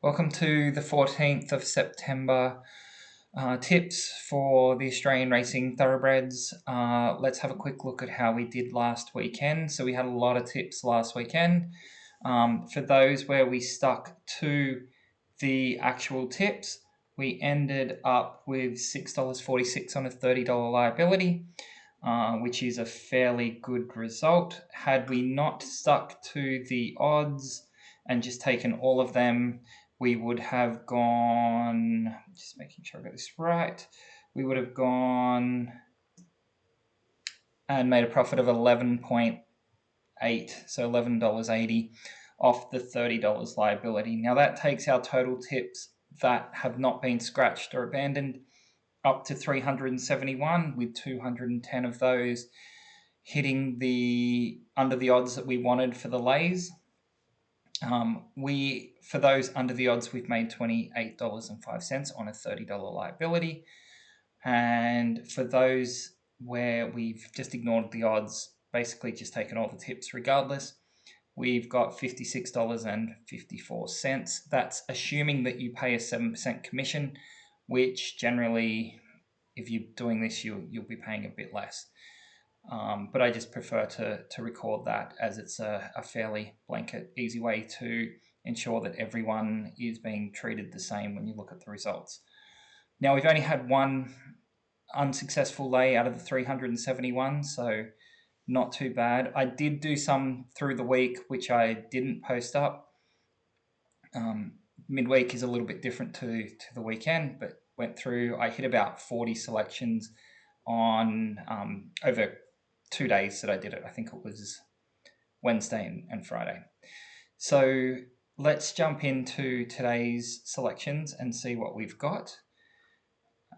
Welcome to the 14th of September tips for the Australian Racing Thoroughbreds. Let's have a quick look at how we did last weekend. So we had a lot of tips last weekend. For those where we stuck to the actual tips, we ended up with $6.46 on a $30 liability, which is a fairly good result. Had we not stuck to the odds and just taken all of them, we would have gone, just making sure I got this right, we would have gone and made a profit of 11.8, so $11.80 off the $30 liability. Now that takes our total tips that have not been scratched or abandoned up to 371, with 210 of those hitting the under the odds that we wanted for the lays. For those under the odds, we've made $28.05 on a $30 liability. And for those where we've just ignored the odds, basically just taken all the tips regardless, we've got $56.54. That's assuming that you pay a 7% commission, which generally, if you're doing this, you'll be paying a bit less. But I just prefer to record that, as it's a fairly blanket, easy way to ensure that everyone is being treated the same when you look at the results. Now, we've only had one unsuccessful lay out of the 371, so not too bad. I did do some through the week, which I didn't post up. Midweek is a little bit different to the weekend, but went through, I hit about 40 selections on over 2 days that I did it. I think it was Wednesday and Friday. So let's jump into today's selections and see what we've got.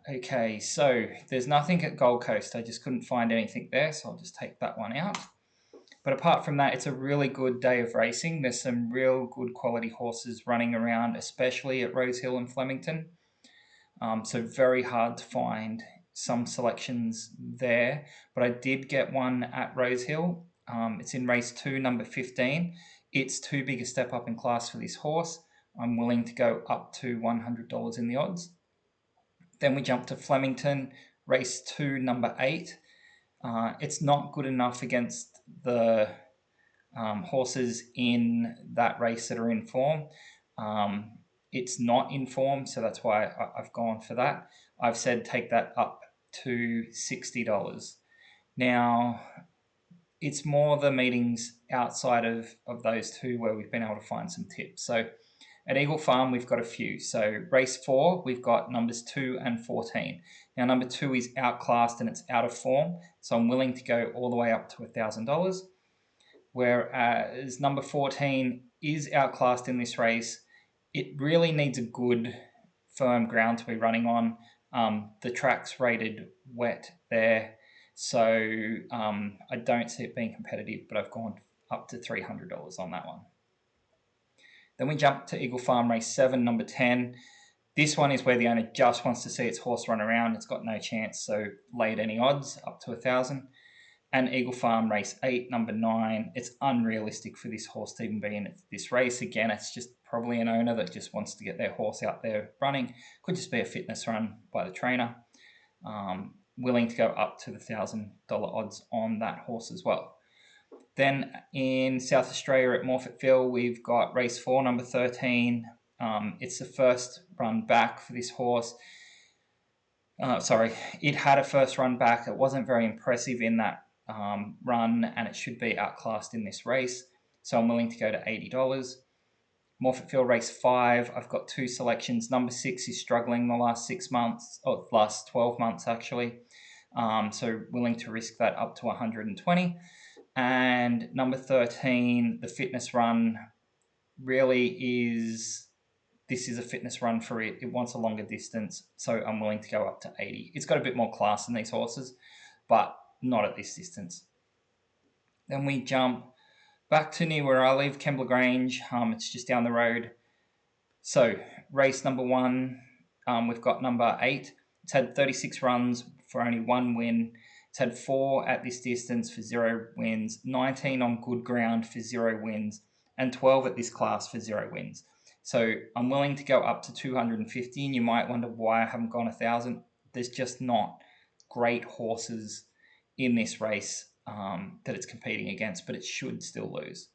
Okay, so there's nothing at Gold Coast. I just couldn't find anything there, so I'll just take that one out. But apart from that, it's a really good day of racing. There's some real good quality horses running around, especially at Rosehill and Flemington. So very hard to find some selections there. But I did get one at Rosehill. It's in race 2, number 15. It's too big a step up in class for this horse. I'm willing to go up to $100 in the odds. Then we jump to Flemington, race 2, number 8. It's not good enough against the horses in that race that are in form. It's not in form, so that's why I've gone for that. I've said take that up to $60. Now, it's more the meetings outside of those two where we've been able to find some tips. So at Eagle Farm, we've got a few. So race 4, we've got numbers 2 and 14. Now, number 2 is outclassed and it's out of form, so I'm willing to go all the way up to $1,000. Whereas number 14 is outclassed in this race. It really needs a good, firm ground to be running on. The track's rated wet there, so I don't see it being competitive, but I've gone up to $300 on that one. Then we jump to Eagle Farm race 7, number 10. This one is where the owner just wants to see its horse run around. It's got no chance, so lay at any odds, up to 1,000. And Eagle Farm race 8, number 9. It's unrealistic for this horse to even be in this race. Again, it's just probably an owner that just wants to get their horse out there running. Could just be a fitness run by the trainer. Willing to go up to the $1,000 odds on that horse as well. Then in South Australia at Morphettville, we've got race 4, number 13. It's the first run back for this horse. It had a first run back. It wasn't very impressive in that run, and it should be outclassed in this race. So I'm willing to go to $80. Morphettville race 5, I've got 2 selections. Number 6 is struggling the last 6 months, or last 12 months actually. So willing to risk that up to 120. And number 13, the fitness run, really is, this is a fitness run for it. It wants a longer distance, so I'm willing to go up to 80. It's got a bit more class than these horses, but not at this distance. Then we jump back to near where I live, Kembla Grange. It's just down the road. So race number 1, we've got number 8. It's had 36 runs for only 1 win. It's had 4 at this distance for 0 wins, 19 on good ground for 0 wins, and 12 at this class for 0 wins. So I'm willing to go up to 250, and you might wonder why I haven't gone 1,000. There's just not great horses in this race that it's competing against, but it should still lose.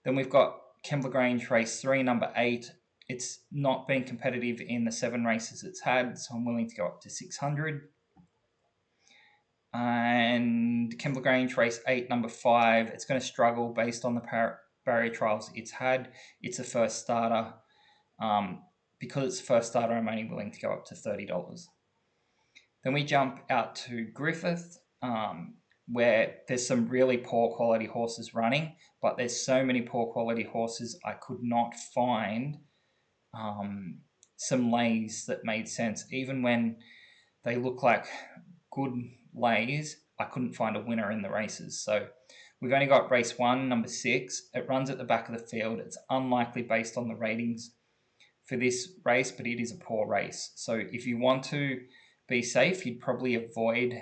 Then we've got Kembla Grange race 3, number 8. It's not been competitive in the 7 races it's had, so I'm willing to go up to 600. And Kembla Grange race 8, number 5. It's going to struggle based on the barrier trials it's had. It's a first starter. Because it's a first starter, I'm only willing to go up to $30. Then we jump out to Griffith, where there's some really poor quality horses running, but there's so many poor quality horses, I could not find some lays that made sense. Even when they look like good lays, I couldn't find a winner in the races. So we've only got race 1, number 6. It runs at the back of the field. It's unlikely based on the ratings for this race, but it is a poor race. So if you want to be safe, you'd probably avoid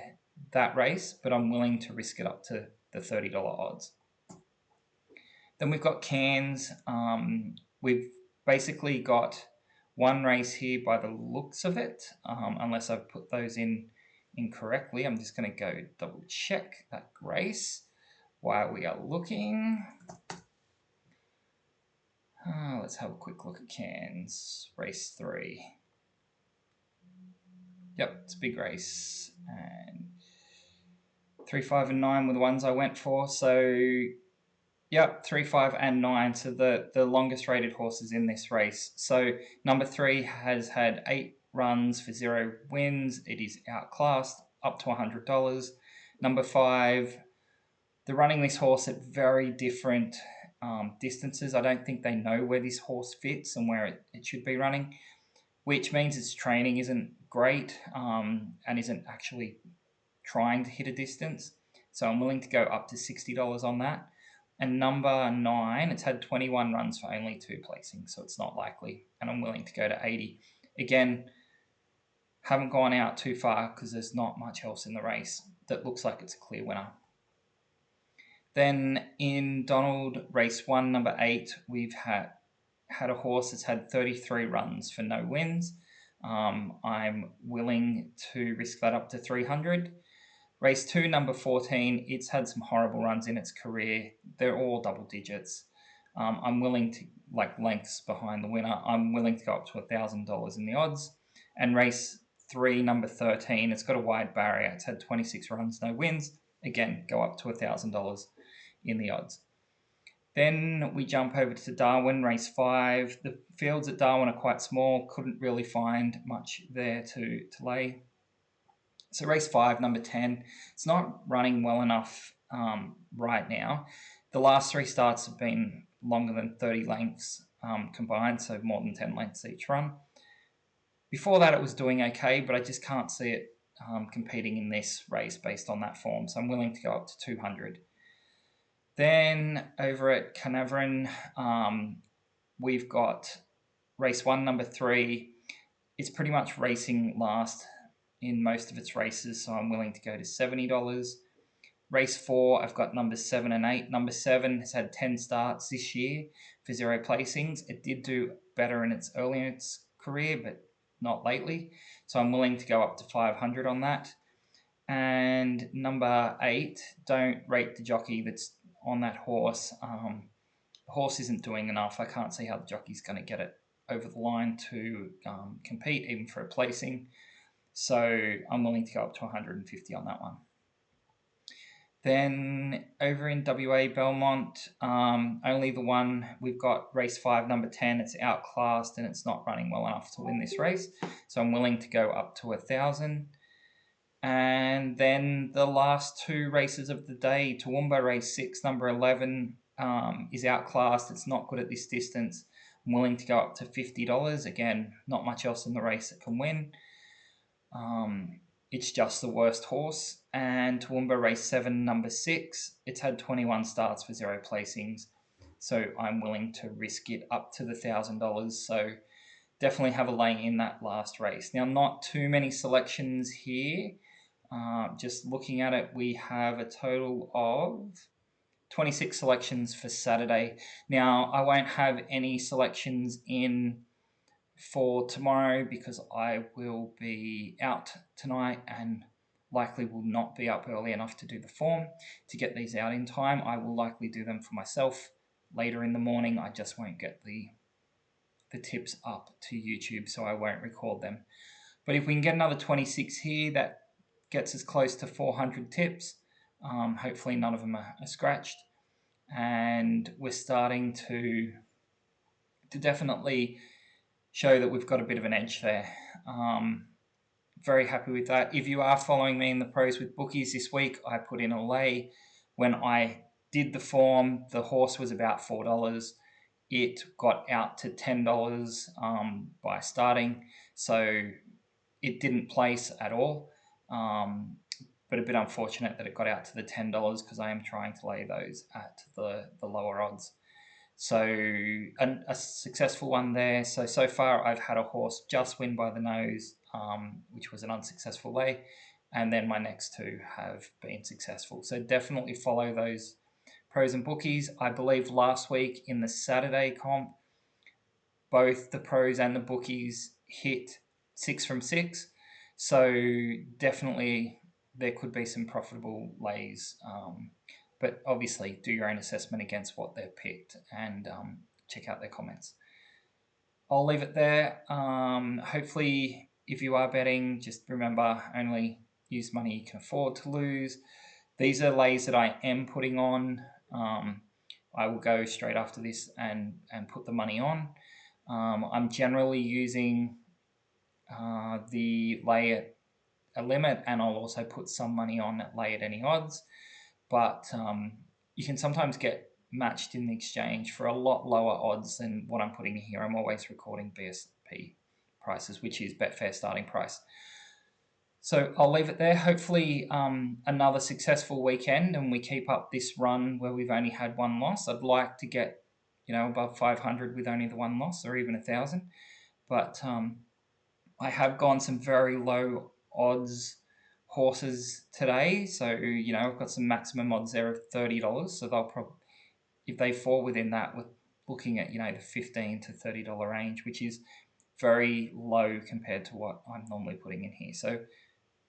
that race, but I'm willing to risk it up to the $30 odds. Then we've got Cairns. We've basically got one race here by the looks of it, unless I've put those in incorrectly. I'm just going to go double check that race while we are looking. Let's have a quick look at Cairns, race 3. Yep, it's a big race. And 3, 5, and 9 were the ones I went for. So, yep, 3, 5, and 9. So the longest rated horses in this race. So number 3 has had 8 runs for 0 wins. It is outclassed, up to $100. Number 5, they're running this horse at very different distances. I don't think they know where this horse fits and where it should be running, which means its training isn't great and isn't actually trying to hit a distance. So I'm willing to go up to $60 on that. And number 9, it's had 21 runs for only 2 placings, so it's not likely. And I'm willing to go to 80. Again, haven't gone out too far because there's not much else in the race that looks like it's a clear winner. Then in Donald, race 1, number 8, we've had a horse that's had 33 runs for no wins. I'm willing to risk that up to 300. Race 2, number 14, it's had some horrible runs in its career. They're all double digits. I'm willing to, like lengths behind the winner, I'm willing to go up to $1,000 in the odds. And race 3, number 13, it's got a wide barrier. It's had 26 runs, no wins. Again, go up to $1,000 in the odds. Then we jump over to Darwin, race 5. The fields at Darwin are quite small. Couldn't really find much there to lay. So race 5, number 10, it's not running well enough right now. The last 3 starts have been longer than 30 lengths combined, so more than 10 lengths each run. Before that, it was doing okay, but I just can't see it competing in this race based on that form, so I'm willing to go up to 200. Then over at Carnarvon, we've got race 1, number 3. It's pretty much racing last in most of its races, so I'm willing to go to $70. Race 4, I've got numbers 7 and 8. Number 7 has had 10 starts this year for 0 placings. It did do better in its early in its career, but not lately. So I'm willing to go up to 500 on that. And number 8, don't rate the jockey that's on that horse. The horse isn't doing enough. I can't see how the jockey's going to get it over the line to compete, even for a placing. So I'm willing to go up to 150 on that one. Then over in WA Belmont, only the one, we've got race 5, number 10. It's outclassed and it's not running well enough to win this race. So I'm willing to go up to 1,000. And then the last 2 races of the day, Toowoomba race 6, number 11, is outclassed. It's not good at this distance. I'm willing to go up to $50. Again, not much else in the race that can win. It's just the worst horse. And Toowoomba race 7, number 6, it's had 21 starts for 0 placings. So I'm willing to risk it up to the $1,000. So definitely have a lay in that last race. Now, not too many selections here. Just looking at it, we have a total of 26 selections for Saturday. Now, I won't have any selections in for tomorrow because I will be out tonight and likely will not be up early enough to do the form to get these out in time. I will likely do them for myself later in the morning. I just won't get the tips up to YouTube, so I won't record them. But if we can get another 26 here, that gets us close to 400 tips. Hopefully none of them are scratched. And we're starting to definitely show that we've got a bit of an edge there. Very happy with that. If you are following me in the pros with bookies this week, I put in a lay. When I did the form, the horse was about $4. It got out to $10 by starting, so it didn't place at all. But a bit unfortunate that it got out to the $10 because I am trying to lay those at the lower odds. So a successful one there. So far I've had a horse just win by the nose, which was an unsuccessful lay, and then my next two have been successful. So definitely follow those pros and bookies. I believe last week in the Saturday comp, both the pros and the bookies hit 6 from 6. So definitely there could be some profitable lays. But obviously do your own assessment against what they've picked and check out their comments. I'll leave it there. Hopefully, if you are betting, just remember only use money you can afford to lose. These are lays that I am putting on. I will go straight after this and put the money on. I'm generally using the lay at a limit, and I'll also put some money on at lay at any odds. But you can sometimes get matched in the exchange for a lot lower odds than what I'm putting in here. I'm always recording BSP prices, which is Betfair starting price. So I'll leave it there. Hopefully another successful weekend and we keep up this run where we've only had one loss. I'd like to get, above 500 with only the one loss, or even 1,000. But I have gone some very low odds horses today. So, I've got some maximum odds there of $30. So they'll probably, if they fall within that, we're looking at, the $15 to $30 range, which is very low compared to what I'm normally putting in here. So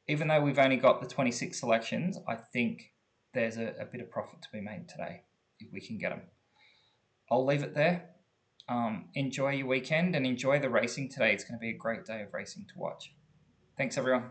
even though we've only got the 26 selections, I think there's a bit of profit to be made today if we can get them. I'll leave it there. Enjoy your weekend and enjoy the racing today. It's going to be a great day of racing to watch. Thanks, everyone.